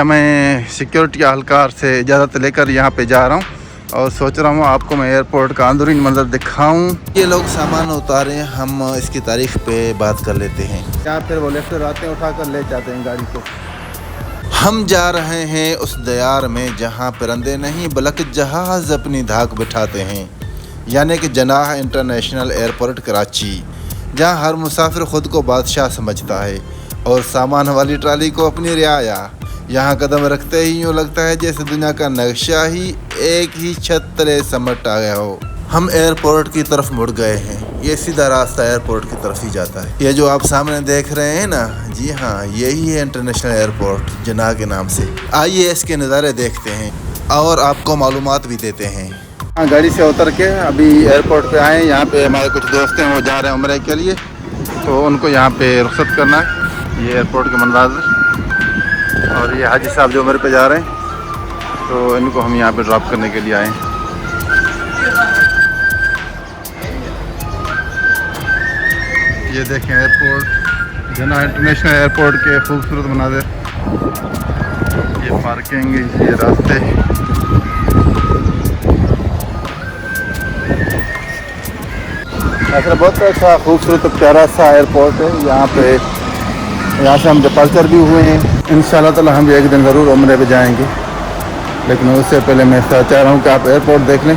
मैं सिक्योरिटी एहलकार से इजाज़त लेकर यहाँ पे जा रहा हूँ और सोच रहा हूँ आपको मैं एयरपोर्ट का अंदरूनी मंजर दिखाऊँ। ये लोग सामान उतारे, हम इसकी तारीख पे बात कर लेते हैं। यहाँ फिर वो लेफ्ट आते हैं, उठा कर ले जाते हैं गाड़ी को। हम जा रहे हैं उस दयार में जहाँ परिंदे नहीं बल्कि जहाज़ अपनी धाक बिठाते हैं, यानी कि जनाह इंटरनेशनल एयरपोर्ट कराची, जहाँ हर मुसाफिर ख़ुद को बादशाह समझता है और सामान वाली ट्राली को अपनी रियाया। यहाँ कदम रखते ही यूँ लगता है जैसे दुनिया का नक्शा ही एक ही छत तले समट आ गया हो। हम एयरपोर्ट की तरफ मुड़ गए हैं। ये सीधा रास्ता एयरपोर्ट की तरफ ही जाता है। ये जो आप सामने देख रहे हैं ना, जी हाँ, यही है इंटरनेशनल एयरपोर्ट जनाह के नाम से। आइए इसके नज़ारे देखते हैं और आपको मालूमात भी देते हैं। हाँ, गाड़ी से उतर के अभी एयरपोर्ट पे आए। यहाँ पे हमारे कुछ दोस्त हैं, वो जा रहे हैं उम्रे के लिए, तो उनको यहाँ पे रुखसत करना है। ये एयरपोर्ट के मंज़ार और ये हाजी साहब जो उम्र पे जा रहे हैं, तो इनको हम यहाँ पे ड्रॉप करने के लिए आए हैं। ये देखें एयरपोर्ट जना इंटरनेशनल एयरपोर्ट के खूबसूरत मनाज़िर। ये पार्किंग, ये रास्ते। ऐसा बहुत अच्छा खूबसूरत प्यारा सा एयरपोर्ट है। यहाँ से हम डिपार्चर भी हुए हैं। इंशाल्लाह ताला हम भी एक दिन ज़रूर उम्रे पे जाएंगे, लेकिन उससे पहले मैं चाह रहा हूँ कि आप एयरपोर्ट देख लें,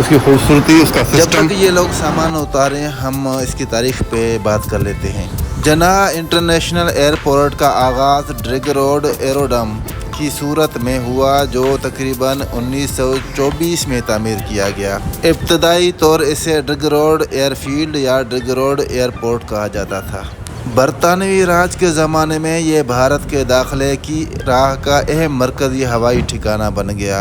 उसकी खूबसूरती, उसका सिस्टम। जब तक ये लोग सामान उतारे, हम इसकी तारीख पे बात कर लेते हैं। जनाह इंटरनेशनल एयरपोर्ट का आगाज़ ड्रिग रोड एरोड्रम की सूरत में हुआ, जो तकरीबन 1924 में तामीर किया गया। इब्तदाई तौर इसे ड्रिग रोड एयरफील्ड या ड्रिग रोड एयरपोर्ट कहा जाता था। बरतानवी राज के ज़माने में ये भारत के दाखिले की राह का अहम मरकज़ी हवाई ठिकाना बन गया।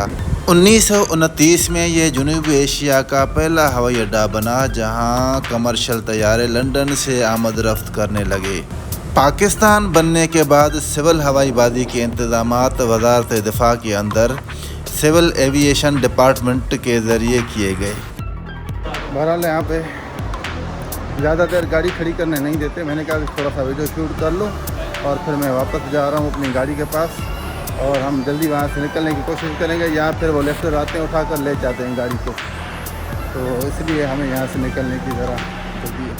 1929 में ये जनूबी एशिया का पहला हवाई अड्डा बना, जहां कमर्शियल तैयारे लंदन से आमद रफ्त करने लगे। पाकिस्तान बनने के बाद सिविल हवाईबाजी के इंतज़ामात वज़ारत दिफ़ा के अंदर सिविल एविएशन डिपार्टमेंट के ज़रिए किए गए। बहरहाल यहाँ पे ज़्यादा देर गाड़ी खड़ी करने नहीं देते। मैंने कहा कि थोड़ा सा वीडियो शूट कर लूँ और फिर मैं वापस जा रहा हूँ अपनी गाड़ी के पास और हम जल्दी वहाँ से निकलने की कोशिश करेंगे। यहाँ फिर वो लेफ्ट आते हैं, उठा कर ले जाते हैं गाड़ी को, तो इसलिए हमें यहाँ से निकलने की ज़रा जल्दी है।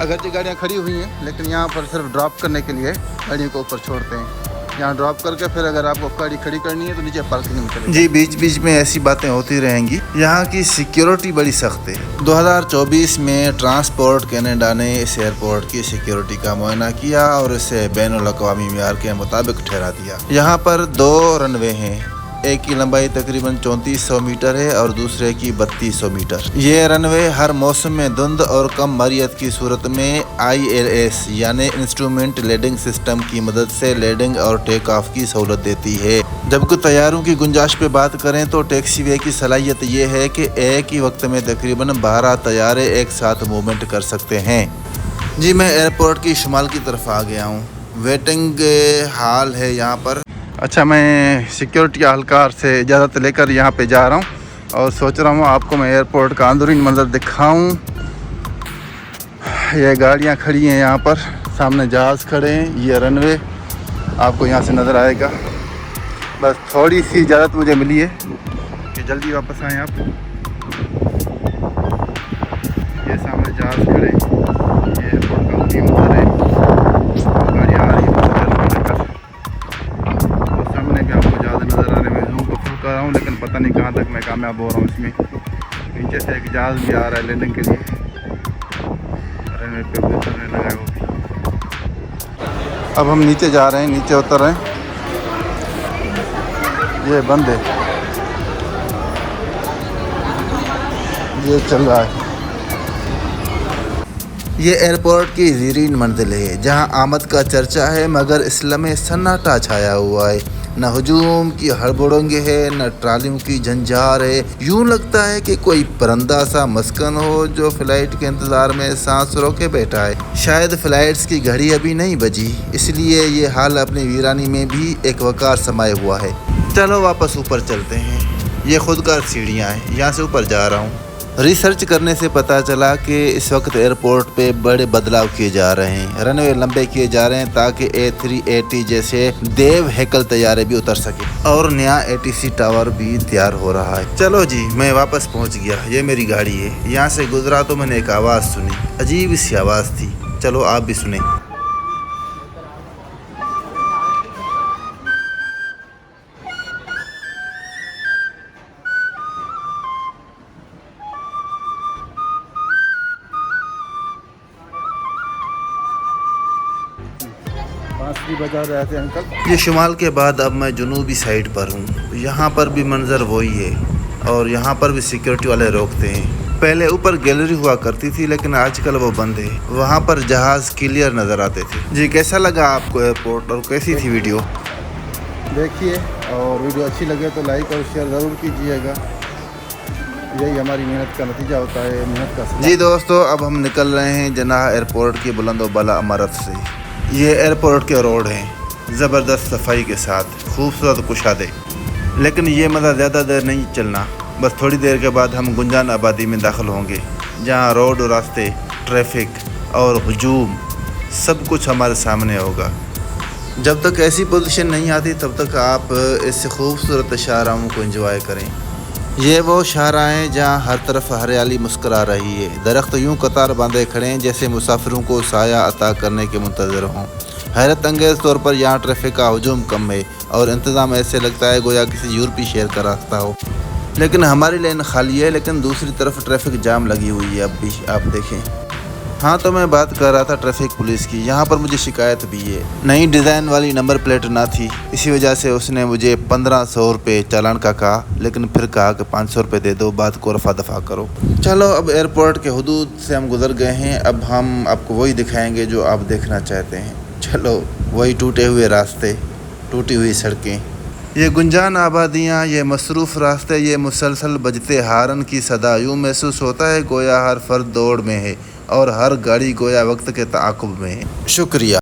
अगरचे गाड़ियाँ खड़ी हुई हैं, लेकिन यहाँ पर सिर्फ ड्रॉप करने के लिए गाड़ियों को ऊपर छोड़ते हैं। यहाँ ड्रॉप करके फिर अगर आपको गाड़ी खड़ी करनी है तो नीचे पार्किंग में चलेगी। जी, बीच बीच में ऐसी बातें होती रहेंगी। यहाँ की सिक्योरिटी बड़ी सख्त है। 2024 में ट्रांसपोर्ट कनाडा ने इस एयरपोर्ट की सिक्योरिटी का मुआयना किया और इसे बैनुल-अक़वामी मियार के मुताबिक ठहरा दिया। यहाँ पर 2 रनवे हैं। एक की लंबाई तकरीबन 3400 मीटर है और दूसरे की 3200 मीटर। ये रनवे हर मौसम में धुंध और कम मरियत की सूरत में ILS यानी इंस्ट्रूमेंट लैंडिंग सिस्टम की मदद से लैंडिंग और टेक ऑफ की सहूलत देती है। जबकि तैयारों की गुंजाइश पे बात करें तो टैक्सीवे की सलाहियत ये है कि एक ही वक्त में तकरीबन 12 तैयारे एक साथ मूवमेंट कर सकते हैं। जी, मैं एयरपोर्ट की शुमाल की तरफ आ गया हूँ। वेटिंग हॉल है यहाँ पर। अच्छा, मैं सिक्योरिटी एहलकार से इजाज़त लेकर यहाँ पे जा रहा हूँ और सोच रहा हूँ आपको मैं एयरपोर्ट का अंदरूनी मंजर दिखाऊँ। ये गाड़ियाँ खड़ी हैं यहाँ पर, सामने जहाज़ खड़े हैं। ये रनवे आपको यहाँ से नज़र आएगा। बस थोड़ी सी इजाज़त मुझे मिली है कि जल्दी वापस आएँ आप। ये सामने जहाज़ खड़े हैं, ये एयरपोर्ट का अंदरूनी मंजर है। गाड़ियाँ आ रही हैं नज़र आ रहे हैं। मैं जूम को फुल कर रहा हूँ, लेकिन पता नहीं कहाँ तक मैं कामयाब हो रहा हूँ इसमें। नीचे से एक जहाज़ भी आ रहा है लैंडिंग के लिए। रनवे पे उतरने लगा है वो भी। अब हम नीचे जा रहे हैं, नीचे उतर रहे हैं। ये बंद है, ये चल रहा है। ये एयरपोर्ट की ज़ीरीन मंजिल है, जहाँ आमद का चर्चा है, मगर इस लम्हे सन्नाटा छाया हुआ है। न हजूम की हड़बड़ोंगे है, न ट्रालियों की झंझार है। यूँ लगता है कि कोई परिंदा सा मस्कन हो जो फ़्लाइट के इंतज़ार में सांस रोके बैठा है। शायद फ़्लाइट्स की घड़ी अभी नहीं बजी, इसलिए ये हाल अपनी वीरानी में भी एक वक़ार समाये हुआ है। चलो वापस ऊपर चलते हैं। ये खुदकार सीढ़ियाँ हैं, यहाँ से ऊपर जा रहा हूँ। रिसर्च करने से पता चला कि इस वक्त एयरपोर्ट पे बड़े बदलाव किए जा रहे हैं। रनवे लंबे किए जा रहे हैं ताकि A380 जैसे देव हैकल तैयारे भी उतर सके और नया ATC टावर भी तैयार हो रहा है। चलो जी, मैं वापस पहुंच गया। ये मेरी गाड़ी है। यहाँ से गुजरा तो मैंने एक आवाज़ सुनी, अजीब सी आवाज़ थी। चलो आप भी सुने। बांसुरी बजा रहे थे अंकल। ये शुमाल के बाद अब मैं जनूबी साइड पर हूँ। यहाँ पर भी मंजर वही है और यहाँ पर भी सिक्योरिटी वाले रोकते हैं। पहले ऊपर गैलरी हुआ करती थी लेकिन आजकल वो बंद है। वहाँ पर जहाज क्लियर नज़र आते थे। जी, कैसा लगा आपको एयरपोर्ट और कैसी थी वीडियो? देखिए, और वीडियो अच्छी लगे तो लाइक और शेयर ज़रूर कीजिएगा। यही हमारी मेहनत का नतीजा होता है, मेहनत का जी दोस्तों, अब हम निकल रहे हैं जनाह एयरपोर्ट की बुलंद व बाला इमारत से। ये एयरपोर्ट के रोड हैं, ज़बरदस्त सफाई के साथ, खूबसूरत कुशादे। लेकिन ये मज़ा ज़्यादा देर नहीं चलना, बस थोड़ी देर के बाद हम गुंजान आबादी में दाखिल होंगे, जहाँ रोड और रास्ते, ट्रैफिक और हुजूम सब कुछ हमारे सामने होगा। जब तक ऐसी पोजीशन नहीं आती तब तक आप इस खूबसूरत शाहराहों को एंजॉय करें। ये वो शाहराहें जहाँ हर तरफ हरियाली मुस्करा रही है। दरख्त यूं कतार बांधे खड़े हैं जैसे मुसाफिरों को साया अता करने के मुंतज़िर हों। हैरत अंगेज़ तौर पर यहाँ ट्रैफिक का हुजूम कम है और इंतज़ाम ऐसे लगता है गोया किसी यूरोपीय शहर का रास्ता हो। लेकिन हमारी लेन खाली है, लेकिन दूसरी तरफ ट्रैफिक जाम लगी हुई है। अब भी आप देखें। हाँ, तो मैं बात कर रहा था ट्रैफिक पुलिस की। यहाँ पर मुझे शिकायत भी है, नई डिज़ाइन वाली नंबर प्लेट ना थी, इसी वजह से उसने मुझे 1500 रुपये चालान का कहा, लेकिन फिर कहा कि 500 रुपये दे दो, बात को रफा दफा करो। चलो, अब एयरपोर्ट के हुदूद से हम गुजर गए हैं। अब हम आपको वही दिखाएंगे जो आप देखना चाहते हैं। चलो, वही टूटे हुए रास्ते, टूटी हुई सड़कें, ये गुंजान आबादियाँ, ये मसरूफ़ रास्ते, ये मुसलसल बजते हारन की सदा। यूँ महसूस होता है गोया हर फर्द दौड़ में है और हर गाड़ी गोया वक्त के ताक़ुब में है। शुक्रिया।